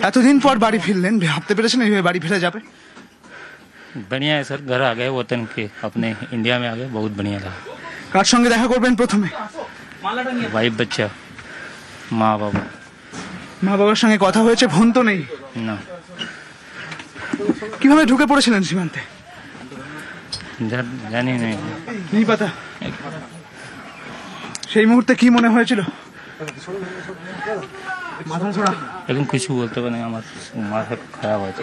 এতদিন পর বাড়ি ফিরলেন, ভাবতে পেরেছেন এইভাবে বাড়ি ফিরে যাবে? बढ़िया है सर, घर आ गए वतन के, अपने इंडिया में आ गए, बहुत बढ़िया था। কার সঙ্গে দেখা করবেন প্রথমে? वाइफ बच्चा माँ बाबा। মা বাবার সঙ্গে কথা হয়েছে? ফোন তো নেই। না, কিভাবে ঢুকে পড়েছিলেন সীমান্তে? জানি নেই। নেই পাতা। সেই মুহূর্তে কি মনে হয়েছিল? মাথা ছোড়া। এখন কিছু বলতে পারি, আমার মাথা খারাপ আছে।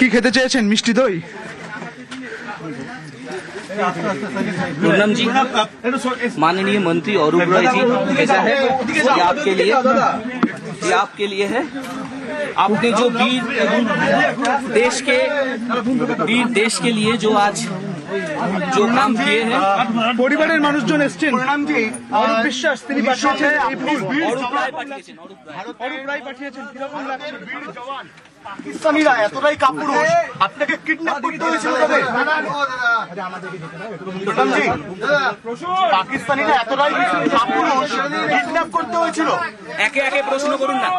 কি খেতে চেয়েছেন? মিষ্টি দই? पूनम जी, माननीय मंत्री अरूप रॉय जी, कैसा है? ये आपके लिए है। आपने जो वीर देश के लिए जो आज जो काम किए हैं, পরিবারের মানুষজন এসেছেন। অরূপ বিশ্বাস তিনি পাঠিয়েছেন এই ফুল। অরূপ রায় পাঠিয়েছেন। অরূপ রায় পাঠিয়েছেন। কিরকম লাগছে? পাকিস্তানিরা এতটাই কাপুরুষ, আপনাকে কিডন্যাপ করতে হয়েছিল তাদের। পাকিস্তানিরা এতটাই কাপুরুষ, কিডন্যাপ করতে হয়েছিল। একে একে প্রশ্ন করুন না।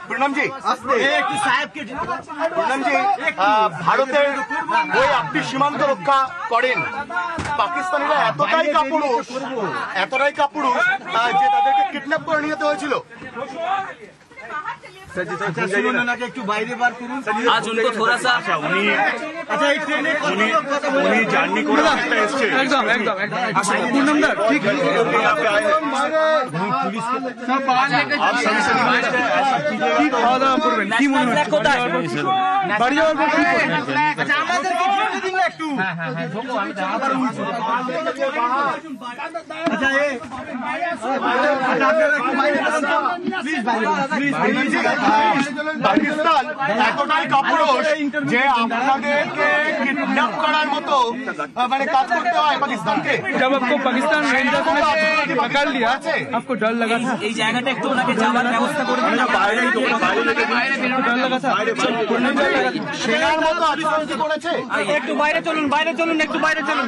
প্রণাম জি, প্রণাম জি, ভারতের হয়ে আপনি সীমান্ত রক্ষা করেন। পাকিস্তানিরা এতটাই কাপুরুষ যে তাদেরকে কিডন্যাপ করে নিয়ে যেতে হয়েছিল। आज उनको थोड़ा सा উনি জার্নি করে অনেকটা এসছে। একদম একদম পূর্ণমদা ঠিক কি খাওয়া দাওয়া করবেন? কি মনে হচ্ছে? বাড়ি যাওয়ার পর কি করবেন? পাকিস্তান এতটাই কাপুরুষ যে আপনাদেরকে কিডন্যাপ করার মতো মানে কাজ করতে হয় পাকিস্তানকে। जब आपको पाकिस्तान रेंजर्स ने पकड़ लिया, आपको डर लगा था? এই জায়গাটা একটু ওনাকে যাওয়ার ব্যবস্থা করে দিন না। डर लगा था? সেনার মতো আচরণ কি করেছে? একটু বাইরে চলুন, বাইরে চলুন, একটু বাইরে চলুন,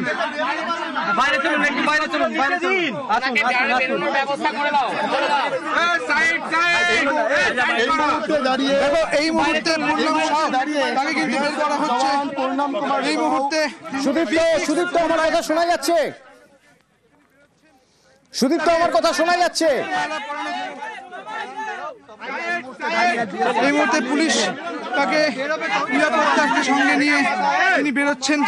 বাইরে চলুন, একটু বাইরে চলুন, বাইরে চলুন। ব্যবস্থা করে দাও। দেখো এই মুহূর্তে পূর্ণম সাউ তাকে কিন্তু বের করা হচ্ছে। এই মুহূর্তে সুদীপ্ত আমার কথা শোনা যাচ্ছে? সুদীপ্ত আমার কথা শোনা যাচ্ছে? এই মুহূর্তে পুলিশ তাকে নিরাপত্তাকে সঙ্গে নিয়ে তিনি বেরোচ্ছেন।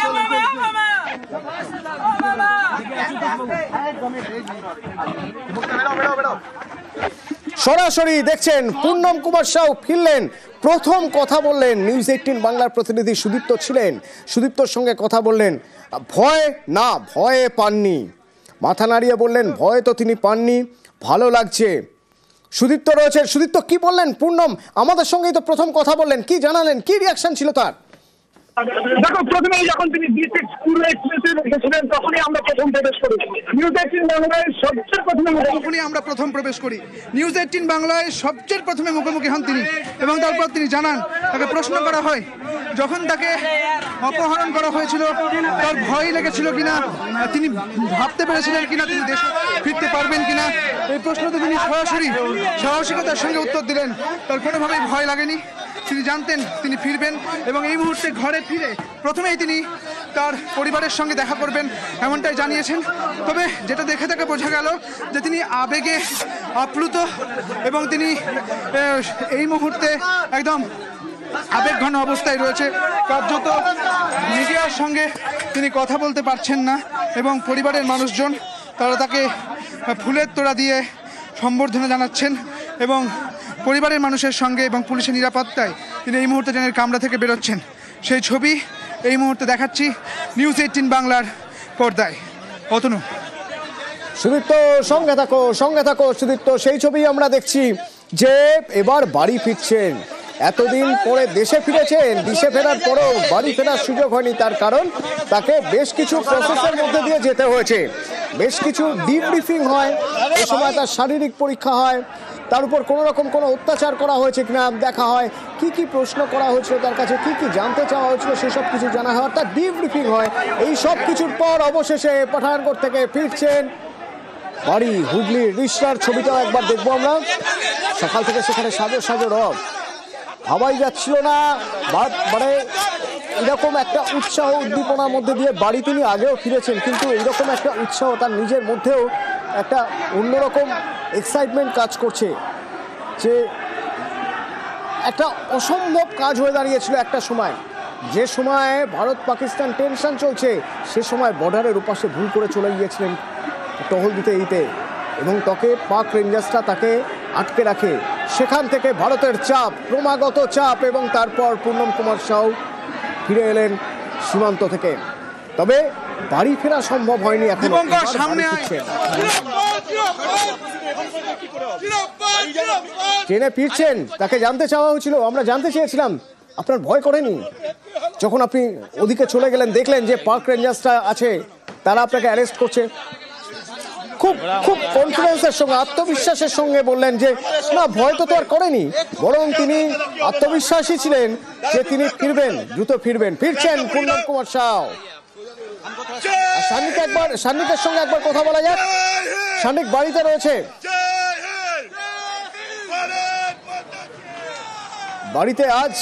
সরাসরি দেখছেন পূর্ণম কুমার সাউ ফিরলেন, প্রথম কথা বললেন। নিউজ 18 বাংলার প্রতিনিধি সুদীপ্ত ছিলেন, সুদীপ্তর সঙ্গে কথা বললেন। ভয় না, ভয়ে পাননি, মাথা নাড়িয়ে বললেন ভয় তো তিনি পাননি, ভালো লাগছে। সুদীপ্ত রয়েছে। সুদীপ্ত কি বললেন পূর্ণম? আমাদের সঙ্গেই তো প্রথম কথা বললেন, কি জানালেন, কি রিয়াকশন ছিল তার? দেখো, প্রথমেই যখন তিনি B6 স্কুল এক্সপ্রেসে রেখেছিলেন তখনই আমরা প্রথম প্রবেশ করি। নিউজ 18 বাংলায় সবচেয়ে প্রথমে প্রবেশ করি। নিউজ 18 বাংলায় সবচেয়ে প্রথমে মুখোমুখি হন তিনি, এবং তারপর তিনি জানান, তাকে প্রশ্ন করা হয় যখন তাকে অপহরণ করা হয়েছিল তার ভয় লেগেছিল কিনা, তিনি ভাবতে পেরেছিলেন কিনা তিনি দেশে ফিরতে পারবেন কিনা। এই প্রশ্নতে তিনি সরাসরি সাহসিকতার সঙ্গে উত্তর দিলেন তার কোনোভাবেই ভয় লাগেনি। তিনি জানতেন তিনি ফিরবেন, এবং এই মুহূর্তে ঘরে ফিরে প্রথমেই তিনি তার পরিবারের সঙ্গে দেখা করবেন এমনটাই জানিয়েছেন। তবে যেটা দেখে তাকে বোঝা গেল যে তিনি আবেগে আপ্লুত, এবং তিনি এই মুহূর্তে একদম আবেগঘন অবস্থায় রয়েছে। কার্যত মিডিয়ার সঙ্গে তিনি কথা বলতে পারছেন না, এবং পরিবারের মানুষজন তারা তাকে ফুলের তোড়া দিয়ে সম্বর্ধনা জানাচ্ছেন, এবং পরিবারের মানুষের সঙ্গে এবং পুলিশের নিরাপত্তায় তিনি এই মুহূর্তে ট্রেনের কামরা থেকে বেরোচ্ছেন। সেই ছবি এই মুহূর্তে দেখাচ্ছি নিউজ 18 বাংলার পর্দায়। অতনু, সুদীপ্ত সঙ্গে থাকো সুদীপ্ত। সেই ছবি আমরা দেখছি যে এবার বাড়ি ফিরছেন। এতদিন পরে দেশে ফিরেছেন, দেশে ফেরার পরেও বাড়ি ফেরার সুযোগ হয়নি, তার কারণ তাকে বেশ কিছু প্রসেসের মধ্যে দিয়ে যেতে হয়েছে, বেশ কিছু ডিব্রিফিং হয়, এ সময় তার শারীরিক পরীক্ষা হয়, তার উপর কোনো রকম কোনো অত্যাচার করা হয়েছে কিনা দেখা হয়, কি কি প্রশ্ন করা হয়েছিল তার কাছে, কি কি জানতে চাওয়া হয়েছিল সেসব কিছু জানা হয়, অর্থাৎ ডিব্রিফিং হয়। এই সব কিছুর পর অবশেষে পাঠানকোট থেকে ফিরছেন বাড়ি। হুগলির রিষড়ার ছবিটাও একবার দেখবো আমরা। সকাল থেকে সেখানে সাজো সাজো রব, ভাবাই যাচ্ছিল না মানে এরকম একটা উৎসাহ উদ্দীপনার মধ্যে দিয়ে বাড়ি তিনি আগেও ফিরেছেন, কিন্তু এরকম একটা উৎসাহ তার নিজের মধ্যেও একটা অন্যরকম এক্সাইটমেন্ট কাজ করছে, যে একটা অসম্ভব কাজ হয়ে দাঁড়িয়েছিল একটা সময়, যে সময় ভারত পাকিস্তান টেনশন চলছে, সে সময় বর্ডারের উপাশে ভুল করে চলে গিয়েছিলেন টহল দিতে এবং তাকে পাক রেঞ্জার্সরা তাকে আটকে রাখে। সেখান থেকে ভারতের চাপ, ক্রমাগত চাপ, এবং তারপর পূর্ণম কুমার সাউ ফিরে এলেন সীমান্ত থেকে। তবে বাড়ি ফেরা সম্ভব হয়নি এখন। ট্রেনে ফিরছেন, তাকে জানতে চাওয়া হয়েছিল, আমরা জানতে চেয়েছিলাম আপনার ভয় করেনি যখন আপনি ওদিকে চলে গেলেন, দেখলেন যে পার্ক রেঞ্জার্সরা আছে, তারা আপনাকে অ্যারেস্ট করছে? খুব খুব কনফিডেন্সের সঙ্গে, আত্মবিশ্বাসের সঙ্গে বললেন যে না, ভয় তো আর করেনি, বরং তিনি আত্মবিশ্বাসী ছিলেন যে তিনি ফিরবেন, দ্রুত ফিরবেন। ফিরছেন পূর্ণম কুমার সাউ। সান্নিকের সঙ্গে একবার কথা বলা যাক। সান্নিক বাড়িতে রয়েছে, বাড়িতে আজ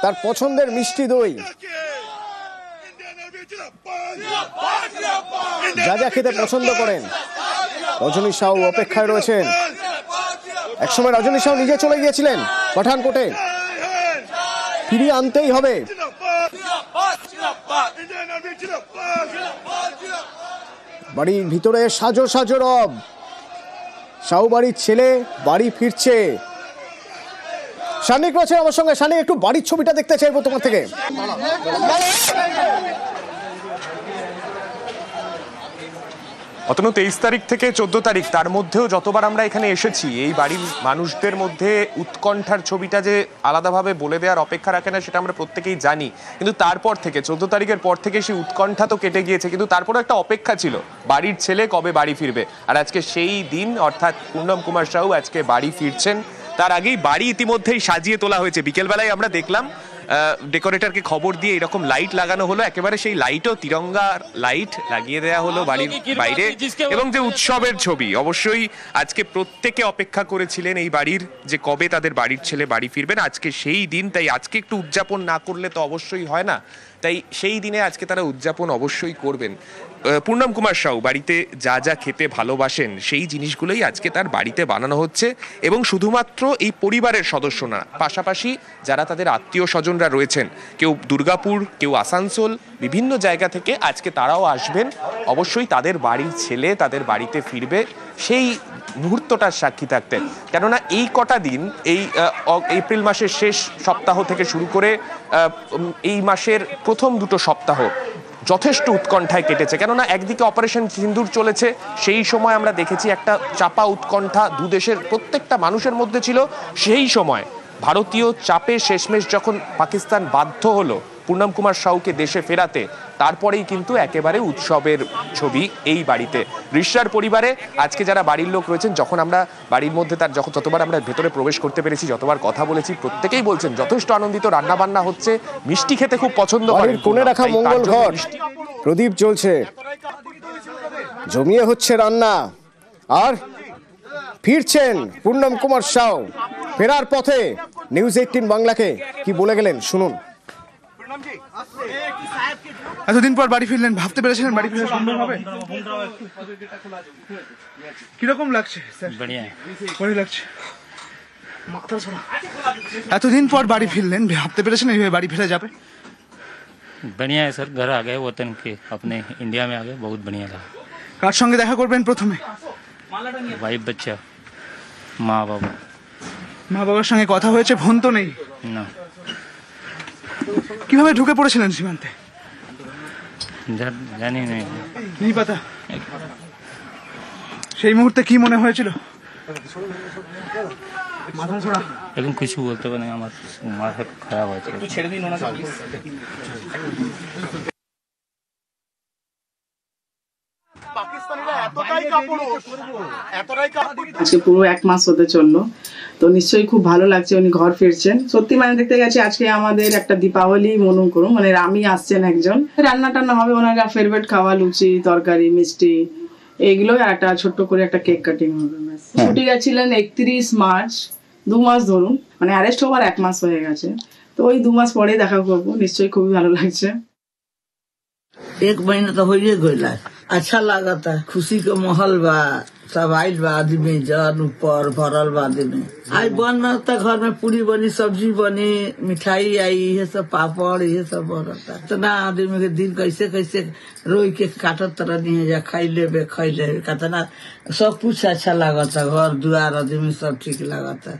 তার পছন্দের মিষ্টি দই, যা যা খেতে পছন্দ করেন। রজনী সাউ অপেক্ষায় রয়েছেন। একসময় রজনী সাউ নিজে চলে গিয়েছিলেন পাঠানকোটে, ফিরিয়ে আনতেই হবে। বাড়ির ভিতরে সাজো সাজো রব, সাউ বাড়ির ছেলে বাড়ি ফিরছে। সানিক রয়েছে আমার সঙ্গে। সানিক, একটু বাড়ির ছবিটা দেখতে চাইবো তোমার থেকে। অতনু 23 তারিখ থেকে 14 তারিখ, তার মধ্যেও যতবার আমরা এখানে এসেছি, এই বাড়ির মানুষদের মধ্যে উৎকণ্ঠার ছবিটা যে আলাদাভাবে বলে দেওয়ার অপেক্ষা রাখে না, সেটা আমরা প্রত্যেকেই জানি। কিন্তু তারপর থেকে 14 তারিখের পর থেকে সেই উৎকণ্ঠা তো কেটে গিয়েছে, কিন্তু তারপরে একটা অপেক্ষা ছিল, বাড়ির ছেলে কবে বাড়ি ফিরবে। আর আজকে সেই দিন, অর্থাৎ পূর্ণম কুমার সাউ আজকে বাড়ি ফিরছেন। তার আগেই বাড়ি ইতিমধ্যেই সাজিয়ে তোলা হয়েছে। বিকেলবেলায় আমরা দেখলাম ডেকোরেটরকে খবর দিয়ে এরকম লাইট লাগানো হলো, একেবারে সেই লাইটও তিরঙ্গার লাইট লাগিয়ে দেওয়া হলো বাড়ির বাইরে। এবং যে উৎসবের ছবি, অবশ্যই আজকে প্রত্যেকে অপেক্ষা করেছিলেন এই বাড়ির, যে কবে তাদের বাড়ির ছেলে বাড়ি ফিরবেন। আজকে সেই দিন, তাই আজকে একটু উদযাপন না করলে তো অবশ্যই হয় না, তাই সেই দিনে আজকে তারা উদযাপন অবশ্যই করবেন। পূর্ণম কুমার সাউ বাড়িতে যা যা খেতে ভালোবাসেন, সেই জিনিসগুলোই আজকে তার বাড়িতে বানানো হচ্ছে। এবং শুধুমাত্র এই পরিবারের সদস্য না, পাশাপাশি যারা তাদের আত্মীয় স্বজনরা রয়েছেন, কেউ দুর্গাপুর, কেউ আসানসোল, বিভিন্ন জায়গা থেকে আজকে তারাও আসবেন। অবশ্যই তাদের বাড়ির ছেলে তাদের বাড়িতে ফিরবে, সেই মুহূর্তটার সাক্ষী থাকতেন। কেননা এই কটা দিন, এই এপ্রিল মাসের শেষ সপ্তাহ থেকে শুরু করে এই মাসের প্রথম দুটো সপ্তাহ যথেষ্ট উৎকণ্ঠায় কেটেছে। কেননা একদিকে অপারেশন সিন্দুর চলেছে, সেই সময় আমরা দেখেছি একটা চাপা উৎকণ্ঠা দু দেশের প্রত্যেকটা মানুষের মধ্যে ছিল। সেই সময় ভারতীয় চাপে শেষমেশ যখন পাকিস্তান বাধ্য হলো পূর্ণম কুমার সাউকে দেশে ফেরাতে, তারপরেই কিন্তু একেবারে উৎসবের ছবি এই বাড়িতে। রিষড়ার পরিবারে আজকে যারা বাড়ির লোক রয়েছেন, যখন আমরা বাড়ির মধ্যে তার যতবার আমরা ভেতরে প্রবেশ করতে পেরেছি, যতবার কথা বলেছি, প্রত্যেকেই বলছেন যথেষ্ট আনন্দিত, রান্না বান্না হচ্ছে, মিষ্টি খেতে খুব পছন্দ করেন। কোণে রাখা মঙ্গল ঘর, প্রদীপ জ্বলছে, জমিয়ে হচ্ছে রান্না। আর ফিরছেন পূর্ণম কুমার সাউ, ফেরার পথে নিউজ 18 বাংলাকে কি বলে গেলেন শুনুন। এতদিন পর বাড়ি ফিরলেন, ভাবতে পেরেছিলেন বাড়ি ফিরে সম্ভব হবে? কিরকম লাগছে? ভালো লাগছে। এতদিন পর বাড়ি ফিরলেন, ভাবতে পেরেছেন এইভাবে বাড়ি ফিরে যাবে? बढ़िया है सर, घर आ गए वतन के, अपने इंडिया में आ गए, बहुत बढ़िया लगा। কার সঙ্গে দেখা করবেন প্রথমে? वाइफ, बच्चा, माँ बाबा। মা বাবার সঙ্গে কথা হয়েছে? ফোন তো নেই ना, কিভাবে ঢুকে পড়েছিলেন সীমান্তে? জানি नहीं, নেই পাতা। সেই মুহূর্তে কি মনে হয়েছিল? लेकिन कुछ बोलते नहीं, हमारा माथा खराब हो जाए। ছেড়ে দিন ওনাকে। পাকিস্তানিরা এতটাই কাপুরুষ। আজকে পুরো 1 মাস হতে চললো, তো নিশ্চয়ই খুব ভালো লাগছে উনি ঘর ফিরছেন। সত্যি মানে দেখতে গেছি আজকে আমাদের একটা দীপাবলি মনে করুন, মানে রামি আসছেন একজন, রান্না টান্না হবে, ওনার ফেভারিট খাওয়া লুচি তরকারি মিষ্টি এইগুলো, আর একটা ছোট্ট করে একটা কেক কাটিং হবে। ছুটি গেছিলেন 31 মার্চ, 2 মাস ধরুন, মানে অ্যারেস্ট হওয়ার 1 মাস হয়ে গেছে, তো ওই 2 মাস পরে দেখা করবো। निश्चय खूब ভালো লাগছে। 1 महीना तो हो ही गइला, अच्छा लागता, खुशी के माहौल बा, सब आइल बा, आदमी जन ऊपर भरल बा आदमी। आज बनता घर में पूरी बनी, सब्जी बनी, मिठाई आई, ये सब पापड़ ये सब बनता। इतना आदमी के दिन कैसे कैसे रोई के काटत तरह नहीं जा, खाई लेबे कितना सब कुछ अच्छा लागता, घर दुआर आदमी सब ठीक लागता।